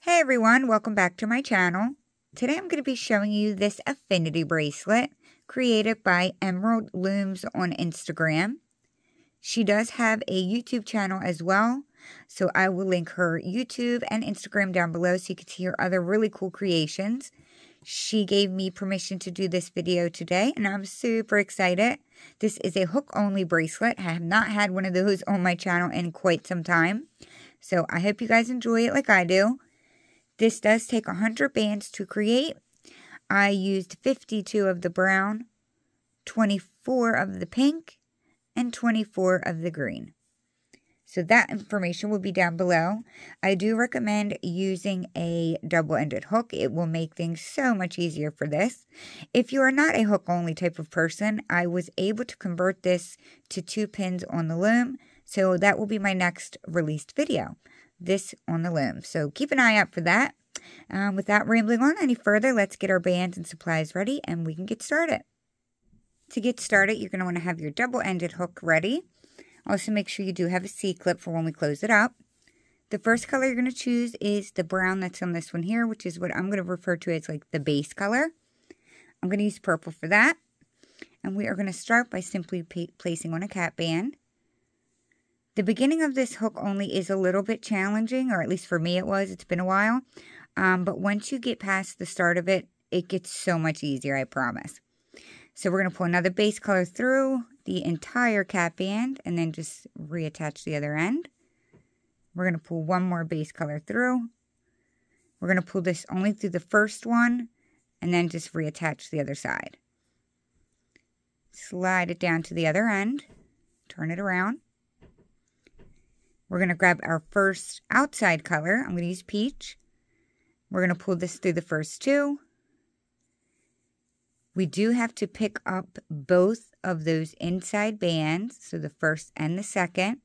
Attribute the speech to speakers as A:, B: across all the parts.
A: Hey everyone, welcome back to my channel. Today I'm going to be showing you this Affinity bracelet created by Emerald Looms on Instagram. She does have a YouTube channel as well, so I will link her YouTube and Instagram down below so you can see her other really cool creations. She gave me permission to do this video today and I'm super excited. This is a hook only bracelet. I have not had one of those on my channel in quite some time, so I hope you guys enjoy it like I do. This does take 100 bands to create. I used 52 of the brown, 24 of the pink, and 24 of the green. So that information will be down below. I do recommend using a double-ended hook. It will make things so much easier for this. If you are not a hook-only type of person, I was able to convert this to 2 pins on the loom. So that will be my next released video. This on the loom. So keep an eye out for that. Without rambling on any further, let's get our bands and supplies ready and we can get started. To get started, you're going to want to have your double-ended hook ready. Also make sure you do have a C-clip for when we close it up. The first color you're going to choose is the brown that's on this one here, which is what I'm going to refer to as like the base color. I'm going to use purple for that. And we are going to start by simply placing on a cap band. The beginning of this hook only is a little bit challenging, or at least for me it was. It's been a while. But once you get past the start of it, it gets so much easier, I promise. So we're going to pull another base color through the entire cap band and then just reattach the other end. We're going to pull one more base color through. We're going to pull this only through the first one and then just reattach the other side. Slide it down to the other end. Turn it around. We're going to grab our first outside color. I'm going to use peach. We're going to pull this through the first two. We do have to pick up both of those inside bands, so the first and the second,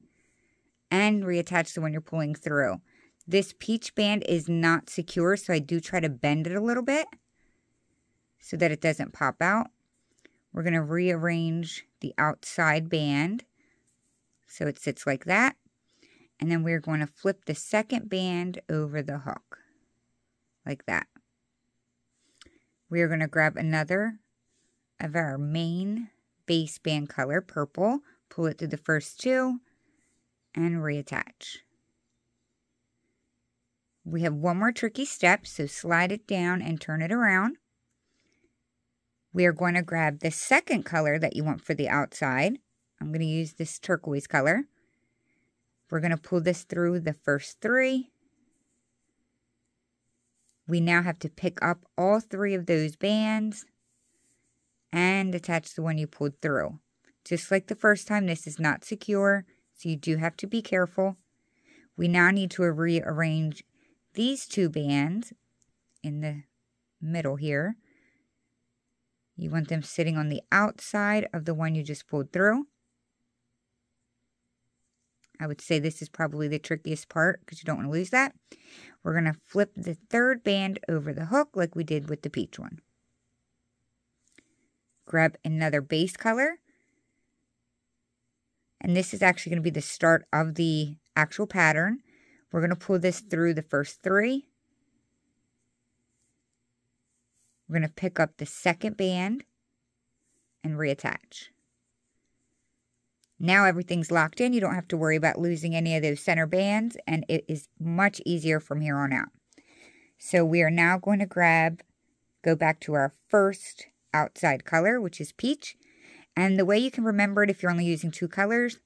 A: and reattach the one you're pulling through. This peach band is not secure, so I do try to bend it a little bit so that it doesn't pop out. We're going to rearrange the outside band so it sits like that. And then we're going to flip the second band over the hook, like that. We are going to grab another of our main base band color, purple, pull it through the first two, and reattach. We have one more tricky step, so slide it down and turn it around. We are going to grab the second color that you want for the outside. I'm going to use this turquoise color. We're going to pull this through the first three. We now have to pick up all three of those bands and attach the one you pulled through. Just like the first time, this is not secure, so you do have to be careful. We now need to rearrange these two bands in the middle here. You want them sitting on the outside of the one you just pulled through. I would say this is probably the trickiest part because you don't want to lose that. We're going to flip the third band over the hook like we did with the peach one. Grab another base color. And this is actually going to be the start of the actual pattern. We're going to pull this through the first three. We're going to pick up the second band and reattach. Now everything's locked in. You don't have to worry about losing any of those center bands, and it is much easier from here on out. So we are now going to go back to our first outside color, which is peach. And the way you can remember it if you're only using two colors,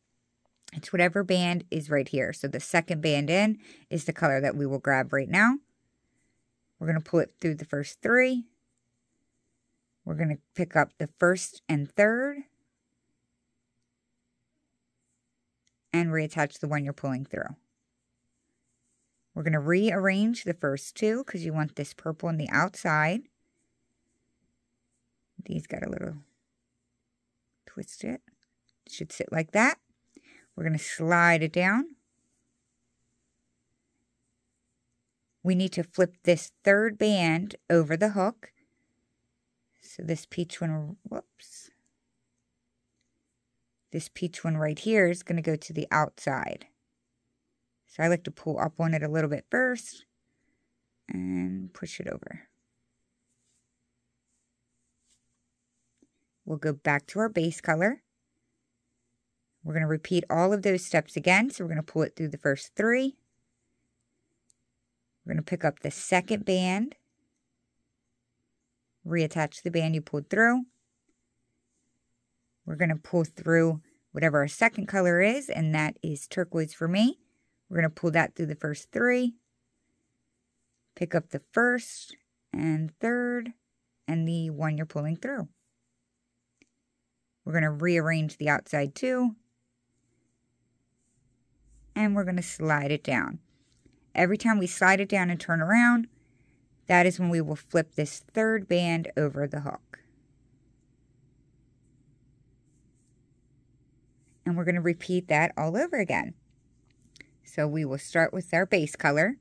A: it's whatever band is right here. So the second band in is the color that we will grab right now. We're going to pull it through the first three. We're going to pick up the first and third. And reattach the one you're pulling through. We're going to rearrange the first two because you want this purple on the outside. These got a little twisted. It should sit like that. We're going to slide it down. We need to flip this third band over the hook. So this peach one, whoops. This peach one right here is going to go to the outside. So I like to pull up on it a little bit first and push it over. We'll go back to our base color. We're going to repeat all of those steps again. So we're going to pull it through the first 3. We're going to pick up the second band, reattach the band you pulled through. We're going to pull through whatever our second color is, and that is turquoise for me. We're going to pull that through the first 3, pick up the first and third, and the one you're pulling through. We're going to rearrange the outside too, and we're going to slide it down. Every time we slide it down and turn around, that is when we will flip this third band over the hook. And we're going to repeat that all over again. So we will start with our base color.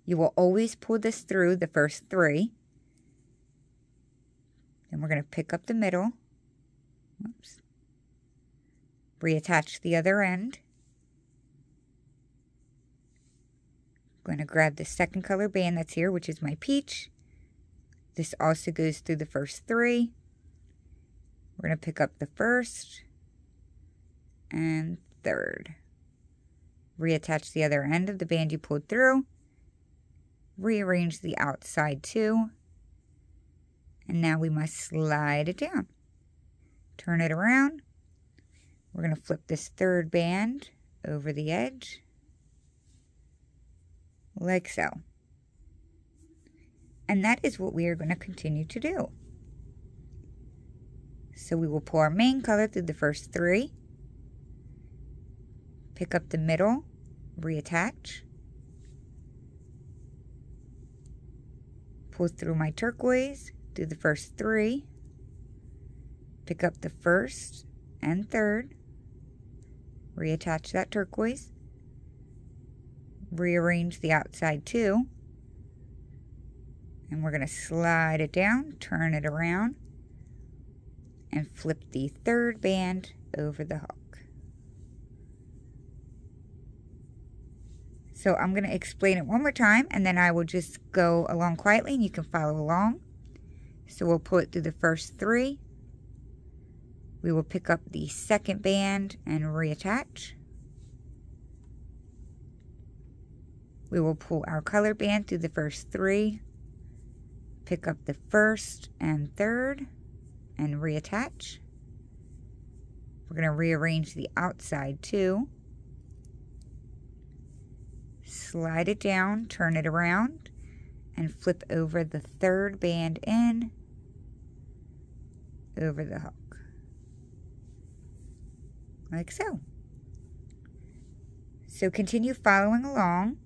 A: You will always pull this through the first 3. Then we're going to pick up the middle. Oops. Reattach the other end. I'm going to grab the second color band that's here, which is my peach. This also goes through the first 3. We're going to pick up the first and third. Reattach the other end of the band you pulled through. Rearrange the outside too. And now we must slide it down. Turn it around. We're going to flip this third band over the edge, like so. And that is what we are going to continue to do. So we will pull our main color through the first 3. Pick up the middle, reattach. Pull through my turquoise through the first 3. Pick up the first and third. Reattach that turquoise. Rearrange the outside too. And we're going to slide it down, turn it around, and flip the third band over the hook. So I'm going to explain it one more time, and then I will just go along quietly and you can follow along. So we'll pull it through the first 3. We will pick up the second band and reattach. We will pull our color band through the first 3. Pick up the first and third and reattach. We're going to rearrange the outside too. Slide it down, turn it around, and flip over the third band in over the hook. Like so. So continue following along.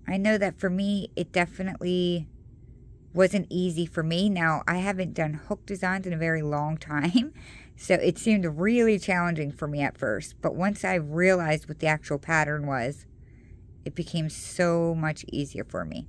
A: I know that for me, it definitely wasn't easy for me. Now, I haven't done hook designs in a very long time, so it seemed really challenging for me at first. But once I realized what the actual pattern was, it became so much easier for me.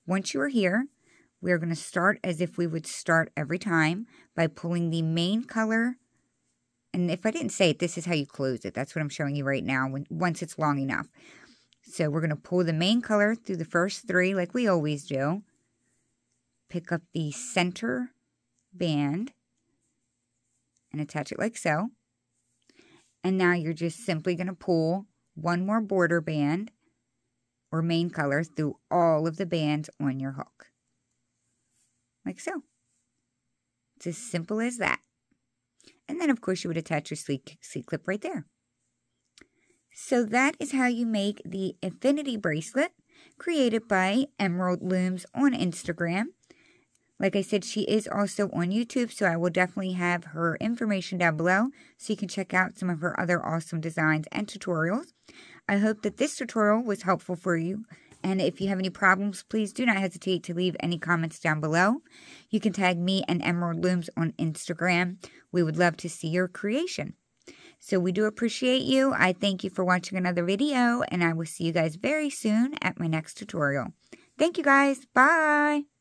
A: Once you are here, we're going to start as if we would start every time by pulling the main color. And if I didn't say it, this is how you close it. That's what I'm showing you right now once it's long enough. So we're going to pull the main color through the first 3 like we always do. Pick up the center band and attach it like so. And now you're just simply going to pull one more border band or main color through all of the bands on your hook. Like so. It's as simple as that. And then of course you would attach your C-clip right there. So that is how you make the Affinity bracelet created by Emerald Looms on Instagram. Like I said, she is also on YouTube, so I will definitely have her information down below so you can check out some of her other awesome designs and tutorials. I hope that this tutorial was helpful for you. And if you have any problems, please do not hesitate to leave any comments down below. You can tag me and Emerald Looms on Instagram. We would love to see your creation. So we do appreciate you. I thank you for watching another video, and I will see you guys very soon at my next tutorial. Thank you guys. Bye.